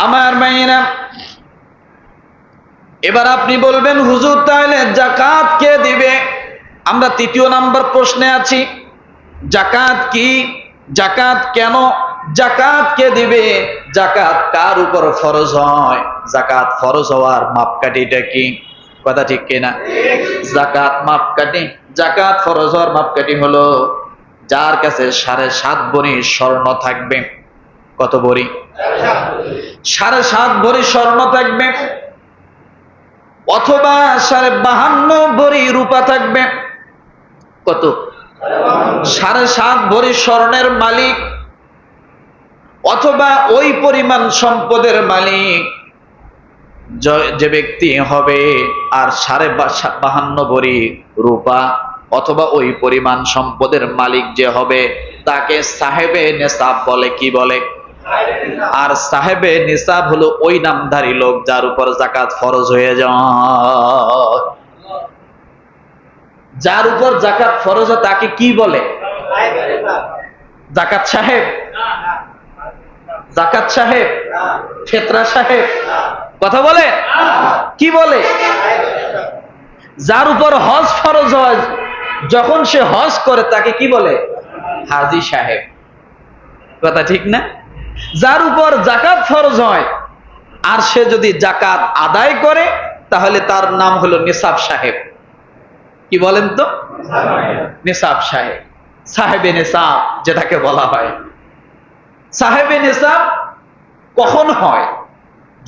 আমার ভাইয়েরা, এবার আপনি বলবেন হুজুর তাহলে যাকাত কে দিবে? আমরা তৃতীয় নাম্বার প্রশ্নে আছি। যাকাত কি? যাকাত কেন? যাকাত কে দিবে? যাকাত কার উপর ফরজ হয়? যাকাত ফরজ হওয়ার মাপকাঠিটা কি? কথা ঠিক কিনা? যাকাত মাপকাঠি, যাকাত ফরজ হওয়ার মাপকাঠি হলো যার কাছে 7.5 ভরি স্বর্ণ থাকবে। কত ভরি? 7.5 ভরি স্বর্ণ থাকবে, অথবা 52.5 ভরি রূপা থাকবে। কত? 7.5 ভরি স্বর্ণের মালিক, অথবা ওই পরিমাণ সম্পদের মালিক যে ব্যক্তি হবে, আর 52.5 ভরি রূপা অথবা ওই পরিমাণ সম্পদের মালিক যে হবে তাকে সাহেবে নেসাব বলে। কি বলে? আর সাহেবে নিসাব হলো ওই নামধারী লোক যার উপর যাকাত ফরজ হয়ে যায়। যার উপর যাকাত ফরজ হয় তাকে কি বলে? যাকাত সাহেব, যাকাত সাহেব, ফেতরা সাহেব। কথা বলে? কি বলে? যার উপর হজ ফরজ হয়, যখন সে হজ করে তাকে কি বলে? হাজী সাহেব। কথা ঠিক না? যার উপর যাকাত ফরজ হয় আর সে যদি যাকাত আদায় করে তাহলে তার নাম হলো নিসাব সাহেব। কি বলেন তো? নিসাব সাহেব, সাহেবে নিসাব যেটাকে বলা হয়। সাহেবে নিসাব কখন হয়?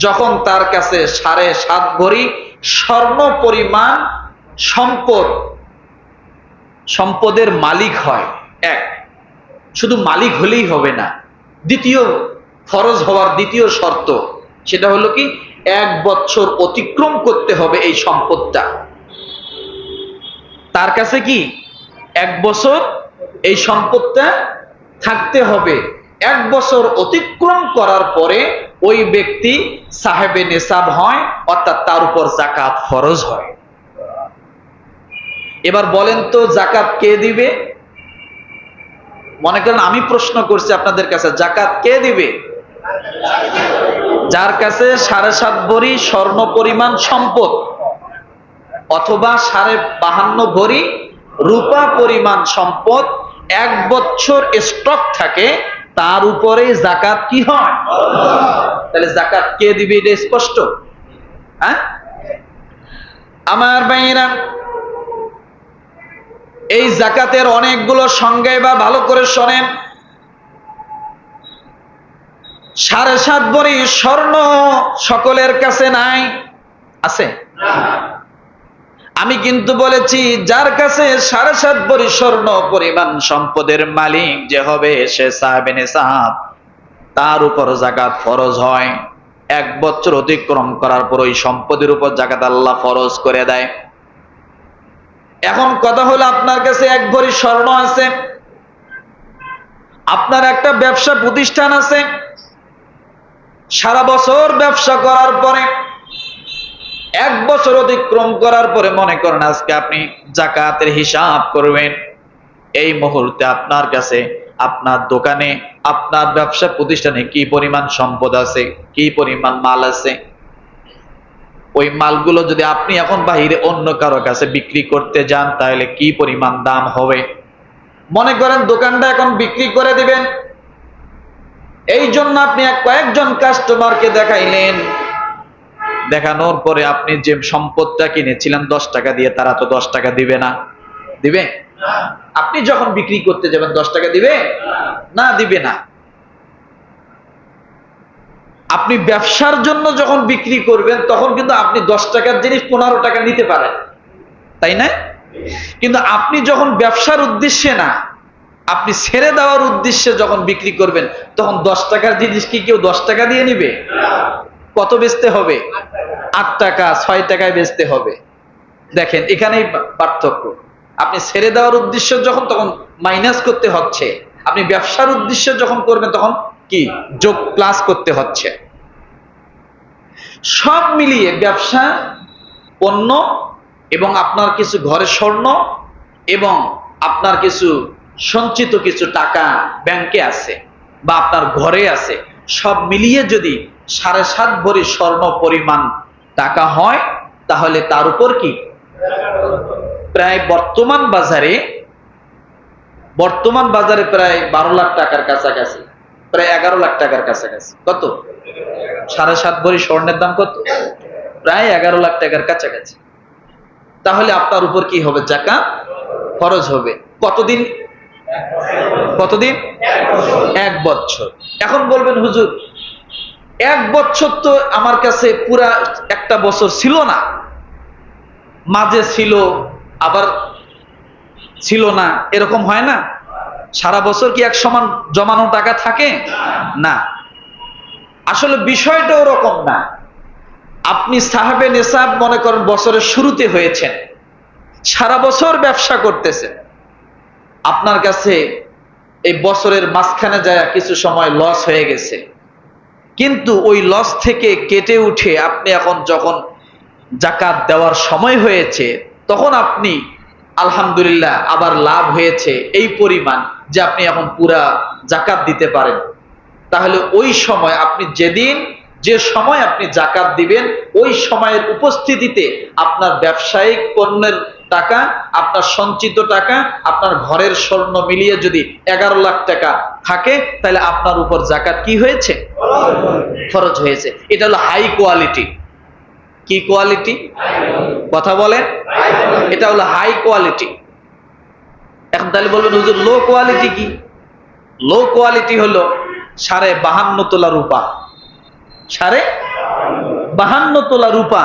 যখন তার কাছে 7.5 ভরি স্বর্ণ পরিমাণ সম্পদের মালিক হয়। এক, শুধু মালিক হলেই হবে না, দ্বিতীয় ফরজ হওয়ার দ্বিতীয় শর্ত সেটা হলো কি 1 বছর অতিক্রম করতে হবে এই সম্পদটা। তার কাছে কি 1 বছর এই সম্পদটা থাকতে হবে। 1 বছর অতিক্রম করার পরে ওই ব্যক্তি সাহেবে নেসাব হয়, অর্থাৎ তার উপর যাকাত ফরজ হয়। এবার বলেন তো যাকাত কে দিবে? মনে করেন আমি প্রশ্ন করছি আপনাদের কাছে, যাকাত কে দিবে? যার কাছে 7.5 ভরি স্বর্ণ পরিমাণ সম্পদ অথবা 52.5 ভরি রূপা পরিমাণ সম্পদ 1 বছর স্টক থাকে, তার উপরে যাকাত কি হয়? তাহলে যাকাত কে দিবে এটা স্পষ্ট। হ্যাঁ আমার ভাইয়েরা, এই যাকাতের অনেকগুলো সংজ্ঞা বা ভালো করে শোনেন। 7.5 ভরি স্বর্ণ সকলের কাছে নাই, আছে? আমি কিন্তু বলেছি যার কাছে 7.5 ভরি স্বর্ণ পরিমাণ সম্পদের মালিক যে হবে সে সাহেবে নিসাব, তার উপর যাকাত ফরজ হয়। 1 বছর অতিক্রম করার পর ওই সম্পদের উপর যাকাত আল্লাহ ফরজ করে দেয়। এখন কথা হলো আপনার কাছে 1 ভরি স্বর্ণ আছে, আপনার একটা ব্যবসা প্রতিষ্ঠান আছে, সারা বছর ব্যবসা করার পরে 1 বছর অতিক্রম করার পরে মনে করেন আজকে আপনি যাকাতের হিসাব করবেন। এই মুহূর্তে আপনার কাছে, আপনার দোকানে, আপনার ব্যবসা প্রতিষ্ঠানে কি পরিমাণ সম্পদ আছে, কি পরিমাণ মাল আছে, ওই মালগুলো যদি আপনি এখন বাহিরে অন্য কারো কাছে বিক্রি করতে যান তাহলে কি পরিমাণ দাম হবে? মনে করেন দোকানটা এখন বিক্রি করে দিবেন, এই জন্য আপনি কয়েকজন কাস্টমারকে দেখাইলেন, দেখানোর পরে আপনি যে সম্পদটা কিনেছিলেন 10 টাকা দিয়ে, তারা তো 10 টাকা দিবে না। দিবে? আপনি যখন বিক্রি করতে যাবেন 10 টাকা দিবে না? দিবে না। আপনি ব্যবসার জন্য যখন বিক্রি করবেন তখন কিন্তু আপনি 10 টাকার জিনিস 15 টাকা নিতে পারেন, তাই না? কিন্তু আপনি যখন ব্যবসার উদ্দেশ্যে না, আপনি ছেড়ে দেওয়ার উদ্দেশ্যে যখন বিক্রি করবেন তখন 10 টাকার জিনিস কি কেউ 10 টাকা দিয়ে নিবে? কত বেচতে হবে? 8 টাকা 6 টাকায় বেচতে হবে। দেখেন এখানেই পার্থক্য। আপনি ছেড়ে দেওয়ার উদ্দেশ্য যখন, তখন মাইনাস করতে হচ্ছে, আপনি ব্যবসার উদ্দেশ্য যখন করবেন তখন কি যোগ প্লাস করতে হচ্ছে। সব মিলিয়ে ব্যবসা, পণ্য এবং আপনার কিছু ঘরে স্বর্ণ এবং আপনার কিছু সঞ্চিত কিছু টাকা ব্যাংকে আছে বা আপনার ঘরে আছে, সব মিলিয়ে যদি 7.5 ভরি স্বর্ণ পরিমাণ টাকা হয়, তাহলে তার উপর কি প্রায় বর্তমান বাজারে প্রায় 12 লাখ টাকার কাছাকাছি, প্রায় 11 লাখ টাকার কাছাকাছি। কত? 7.5 ভরি স্বর্ণের দাম কত? প্রায় 11 লাখ টাকার কাছাকাছি। তাহলে আপনার উপর কি হবে? যাকাত ফরজ হবে। কতদিন? 1 বছর। এখন বলবেন হুজুর 1 বছর তো আমার কাছে পুরা একটা বছর ছিল না, মাঝে ছিল আবার ছিল না, এরকম হয় না? সারা বছর কি এক সমান জমানো টাকা থাকে না? আসলে বিষয়টা ওরকম না। আপনি সাহাবে নেসাব মনে করেন বছরের শুরুতে হয়েছেন, সারা বছর ব্যবসা করতেছেন, আপনার কাছে এই বছরের মাঝখানে যায় কিছু সময় লস হয়ে গেছে, কিন্তু ওই লস থেকে কেটে উঠে আপনি এখন যখন যাকাত দেওয়ার সময় হয়েছে, তখন আপনি আলহামদুলিল্লাহ আবার লাভ হয়েছে এই পরিমাণ যে আপনি এখন পুরা যাকাত দিতে পারেন। তাহলে ওই সময় আপনি যে সময় আপনি যাকাত দিবেন, ওই সময়ের উপস্থিতিতে আপনার ব্যবসায়িক পণ্যের টাকা, আপনার সঞ্চিত টাকা, আপনার ঘরের স্বর্ণ মিলিয়ে যদি 11 লাখ টাকা থাকে, তাহলে আপনার উপর যাকাত কি হয়েছে? ফরজ হয়েছে। এটা হলো হাই কোয়ালিটি। কি কোয়ালিটি? কথা বলেন। এটা হলো হাই কোয়ালিটি। এখন তাহলে বলবেন হুজুর লো কোয়ালিটি কি? লো কোয়ালিটি হলো 52.5 তোলা রূপা। 52.5 তোলা রূপা।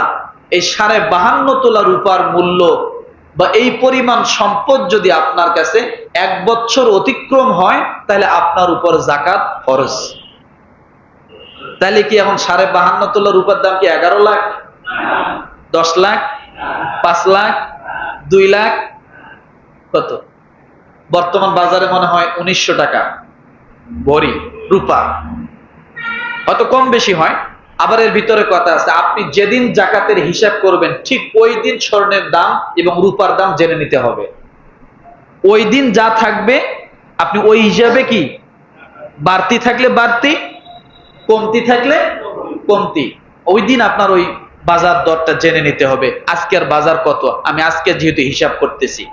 এই 52.5 তোলা রূপার মূল্য বা এই পরিমাণ সম্পদ যদি আপনার কাছে 1 বছর অতিক্রম হয়, তাহলে আপনার উপর যাকাত ফরজ। তাহলে কি এখন 52.5 তোলা রূপার দাম কি 11 লাখ, 10 লাখ, 5 লাখ, 2 লাখ? কত? বর্তমান বাজারে মনে হয় 1900 টাকা ভরি রূপা, হয়তো কম বেশি হয়। আবার এর ভিতরে কথা আছে, আপনি যেদিন যাকাতের হিসাব করবেন ঠিক ওই দিন স্বর্ণের দাম এবং রূপার দাম জেনে নিতে হবে। ওই দিন যা থাকবে আপনি ওই হিসাবে কি, বাড়তি থাকলে বাড়তি, কমতি থাকলে কমতি, ওই দিন আপনার ওই বাজার দরটা জেনে নিতে হবে। আজকের বাজার কত, আমি আজকে যেহেতু হিসাব করতেছি,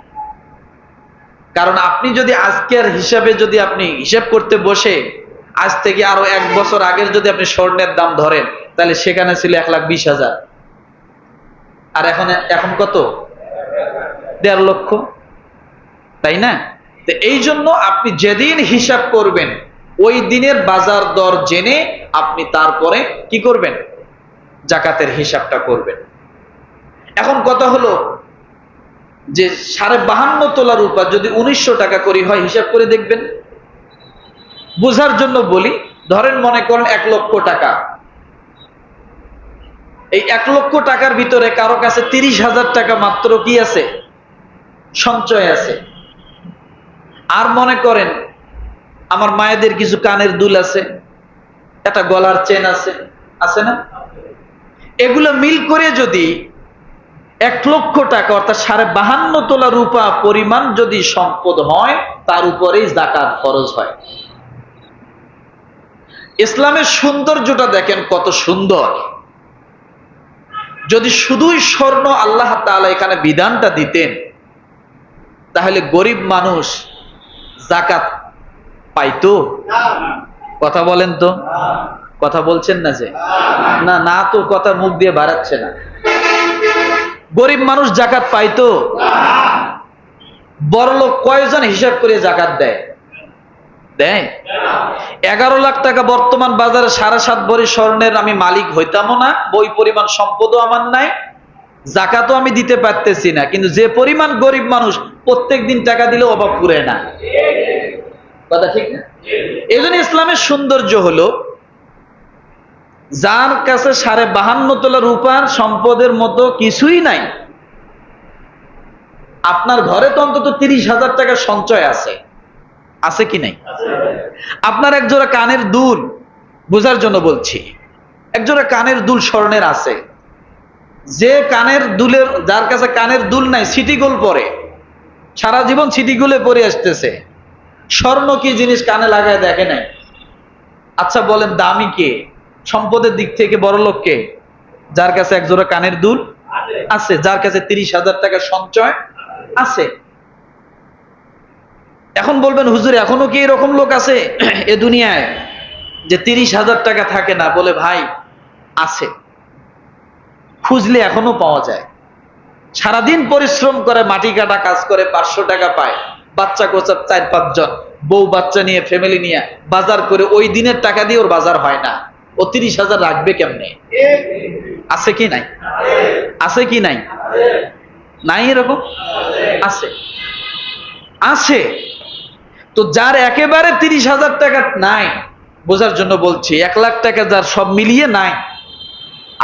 কারণ আপনি যদি আজকের হিসাবে যদি আপনি হিসাব করতে বসে আজ থেকে আরো 1 বছর আগের যদি আপনি স্বর্ণের দাম ধরেন, তাহলে সেখানে ছিল 1,20,000, আর এখন কত? 1.5 লক্ষ, তাই না? তো এই জন্য আপনি যেদিন হিসাব করবেন ওই দিনের বাজার দর জেনে আপনি তারপরে কি করবেন? যাকাতের হিসাবটা করবেন। এখন কথা হলো যে 52.5 তোলা রূপা যদি 1900 টাকা করে হয়, হিসাব করে দেখবেন। বোঝার জন্য বলি, ধরেন মনে করেন 1 লক্ষ টাকা। এই 1 লক্ষ টাকার ভিতরে কারো কাছে 30,000 টাকা মাত্র কি আছে? সঞ্চয় আছে। আর মনে করেন আমার মায়েদের কিছু কানের দুল আছে, একটা গলার চেন আছে না? এগুলো মিল করে যদি 1 লক্ষ টাকা অর্থাৎ 52.5 তোলা রূপা পরিমাণ যদি সম্পদ হয়, তার উপরেই যাকাত ফরজ হয়। ইসলামের সৌন্দর্যটা দেখেন কত সুন্দর। যদি শুধুই স্বর্ণ আল্লাহ তাআলা এখানে বিধানটা দিতেন, তাহলে গরিব মানুষ যাকাত পাইতো? কথা বলেন তো, কথা বলছেন না যে? না তো, কথা মুখ দিয়ে বাড়াচ্ছে না। গরিব মানুষ যাকাত পাইতো? বড়লোক কয়জন হিসাব করে যাকাত দেয়? 11 লাখ টাকা বর্তমান বাজারে 7.5 ভরি স্বর্ণের আমি মালিক হইতামও না, ওই পরিমাণ সম্পদও আমার নাই, যাকাতও আমি দিতে পারতেছি না, কিন্তু যে পরিমাণ গরিব মানুষ প্রত্যেক দিন টাকা দিলে অভাব পুরে না। কথা ঠিক না? এই জন্য ইসলামের সৌন্দর্য হলো যার কাছে 52.5 তোলা রূপার সম্পদের মতো কিছুই নাই, আপনার ঘরে তো অন্তত 30,000 টাকা সঞ্চয় আছে কি নাই? আপনার একজোড়া কানের দুল, বোঝার জন্য বলছি, একজোড়া কানের দুল স্বর্ণের আছে। যে কানের দুলের, যার কাছে কানের দুল নাই, সিটি গোল পরে, সারা জীবন সিটি গোলে পরে আসতেছে, স্বর্ণ কি জিনিস কানে লাগায় দেখে নাই। আচ্ছা বলেন দামি কে? সম্পদের দিক থেকে বড় লোককে, যার কাছে এক জোড়া কানের দুল আছে, যার কাছে 30,000 টাকা সঞ্চয় আছে। এখন বলবেন হুজুর এখনো কি এরকম লোক আছে এ দুনিয়ায় যে 30,000 টাকা থাকে না? বলে ভাই আছে, খুঁজলে এখনো পাওয়া যায়। সারাদিন পরিশ্রম করে, মাটি কাটা কাজ করে, 500 টাকা পায়, বাচ্চা কোচার 4-5 জন, বউ বাচ্চা নিয়ে, ফ্যামিলি নিয়ে বাজার করে, ওই দিনের টাকা দিয়ে ওর বাজার হয় না। ও 30,000 রাখবে কেমনে? আছে কি নাই? আছে কি নাই? নাই এরকম? আছে, আছে। তো যার একেবারে 30,000 টাকা নাই, বোঝার জন্য বলছি, 1 লাখ টাকা যার সব মিলিয়ে নাই,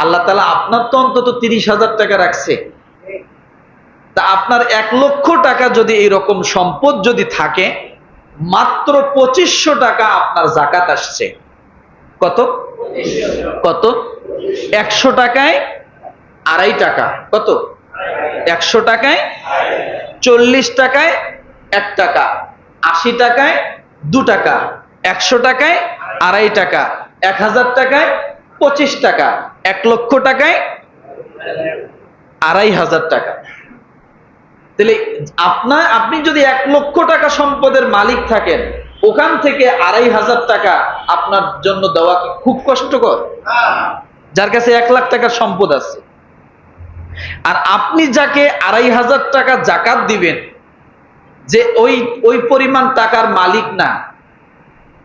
আল্লাহ তাআলা আপনার তো অন্তত 30,000 টাকা রাখছে। তা আপনার 1 লক্ষ টাকা যদি এইরকম সম্পদ যদি থাকে, মাত্র 2500 টাকা আপনার যাকাত আসছে। কত? কত? 100 টাকায় 2.5 টাকা। কত? 100 টাকায় 40 টাকায় 1 টাকা, 80 টাকায় 2 টাকা, 100 টাকায় 2.5 টাকা, 1000 টাকায় 25 টাকা, 1 লক্ষ টাকায় 2,500 টাকা। তাহলে আপনি যদি 1 লক্ষ টাকা সম্পদের মালিক থাকেন, ওখান থেকে 2,500 টাকা আপনার জন্য দেওয়া কি খুব কষ্টকর? যার কাছে 1 লাখ টাকার সম্পদ আছে। আর আপনি যাকে 2,500 টাকা যাকাত দিবেন, যে ওই পরিমাণ টাকার মালিক না,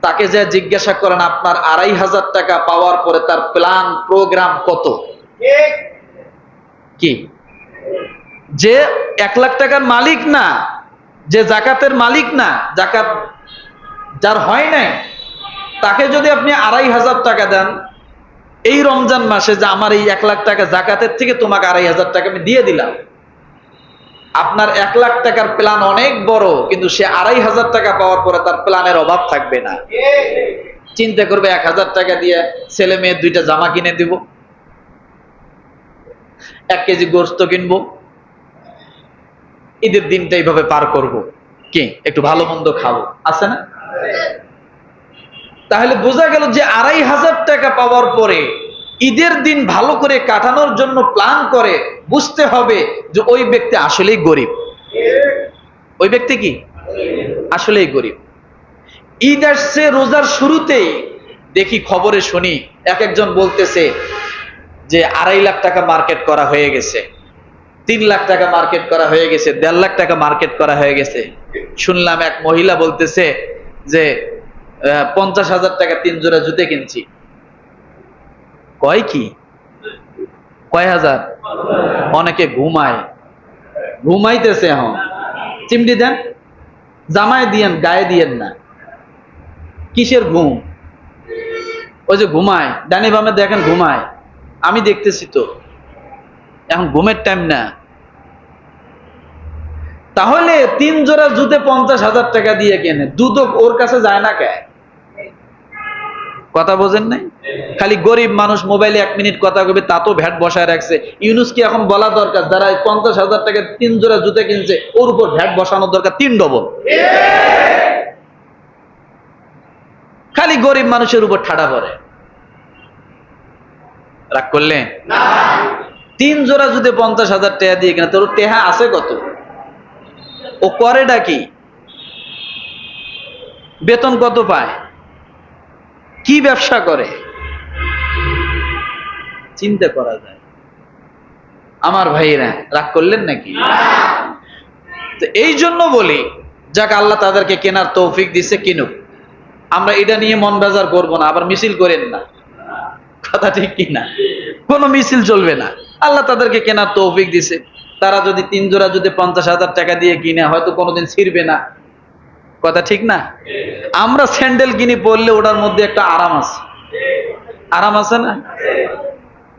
তাকে যা জিজ্ঞাসা করেন আপনার 2,500 টাকা পাওয়ার পরে তার প্ল্যান প্রোগ্রাম কত? কি? যে 1 লাখ টাকার মালিক না, যে যাকাতের মালিক না, যাকাত যার হয় নাই, তাকে যদি আপনি 2,500 টাকা দেন এই রমজান মাসে, যে আমার এই 1 লাখ টাকা যাকাতের থেকে তোমাকে 2,500 টাকা আমি দিয়ে দিলাম, আপনার 1 লাখ টাকার প্ল্যান অনেক বড়, কিন্তু সে 2,500 টাকা পাওয়ার পরে তার প্ল্যানের অভাব থাকবে না। চিন্তা করবে 1,000 টাকা দিয়ে ছেলে মেয়ে 2টা জামা কিনে দিব, 1 কেজি গোশত কিনবো, ঈদের দিনটা এইভাবে পার করব, কি একটু ভালো মন্দ খাবো, আছে না? তাহলে বোঝা গেল যে 2,500 টাকা পাওয়ার পরে ঈদের দিন ভালো করে কাটানোর জন্য প্ল্যান করে, বুঝতে হবে যে ওই ব্যক্তি আসলেই গরিব। ওই ব্যক্তি কি আসলেই গরিব। ঈদ আসছে, রোজার শুরুতেই দেখি খবরে শুনি একজন বলতেছে যে 2.5 লাখ টাকা মার্কেট করা হয়ে গেছে, 3 লাখ টাকা মার্কেট করা হয়ে গেছে, 1.5 লাখ টাকা মার্কেট করা হয়ে গেছে। শুনলাম এক মহিলা বলতেছে যে 50,000 টাকা 3 জোড়া জুতে কিনছি। কয় কি? কয় হাজার? অনেকে ঘুমাইতেছে। এখন চিমটি দেন, জামায় দিয়েন, গায়ে দিয়েন না। কিসের ঘুম? ওই যে ঘুমায়, ডানে বামে দেখেন ঘুমায়, আমি দেখতেছি তো। এখন ঘুমের টাইম না। তাহলে 3 জোড়া জুতে 50,000 টাকা দিয়ে কেনে, দুদক ওর কাছে যায় না কে? কথা বোঝেন নাই? খালি গরিব মানুষ মোবাইলে 1 মিনিট কথা কবে, তা তো ভ্যাট বসায় রাখছে। ইউনুস কি এখন বলা দরকার যারা 50,000 টাকা 3 জোড়া জুতে কিনছে ওর উপর ভ্যাট বসানো দরকার 3 ডবল? খালি গরিব মানুষের উপর ঠাডা পড়ে। রাগ করলে? 3 জোড়া জুতে 50,000 টাকা দিয়ে কিনা, তোর টেহা আছে কত? ও করেটা কি? বেতন কত পায়? কি ব্যবসা করে? চিন্তা করা যায়। আমার ভাইরা রাগ করলেন নাকি? তো এই জন্য বলি, যাক আল্লাহ তাদেরকে কেনার তৌফিক দিছে, কিনুক। আমরা এটা নিয়ে মন বেজার করবো না, আবার মিছিল করেন না। কথা ঠিক কিনা? কোনো মিছিল চলবে না। আল্লাহ তাদেরকে কেনার তৌফিক দিছে, তারা যদি 3 জোড়া যদি 50,000 টাকা দিয়ে কিনে, হয়তো কোনোদিন ছিড়বে না। কথা ঠিক না? আমরা স্যান্ডেল কিনি, পরলে ওটার মধ্যে একটা আরাম আছে। আরাম আছে না?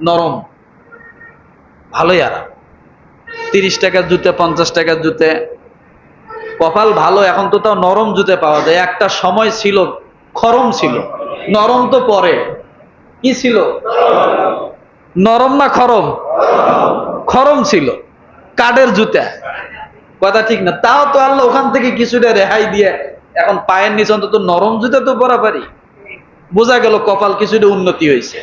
নরম, ভালোই আরাম। 30 টাকার জুতে, 50 টাকার জুতে, কপাল ভালো এখন তো তাও নরম জুতে পাওয়া যায়। একটা সময় ছিল খরম ছিল, নরম তো পরে। কি ছিল? নরম না খরম? খরম ছিল, কাঠের জুতা। কথা ঠিক না? তাও তো আল্লাহ ওখান থেকে কিছুটা রেহাই দিয়ে এখন পায়ের নিচে অন্তত নরম জুতা তো পরা পারি। বোঝা গেল কপাল কিছুটা উন্নতি হয়েছে।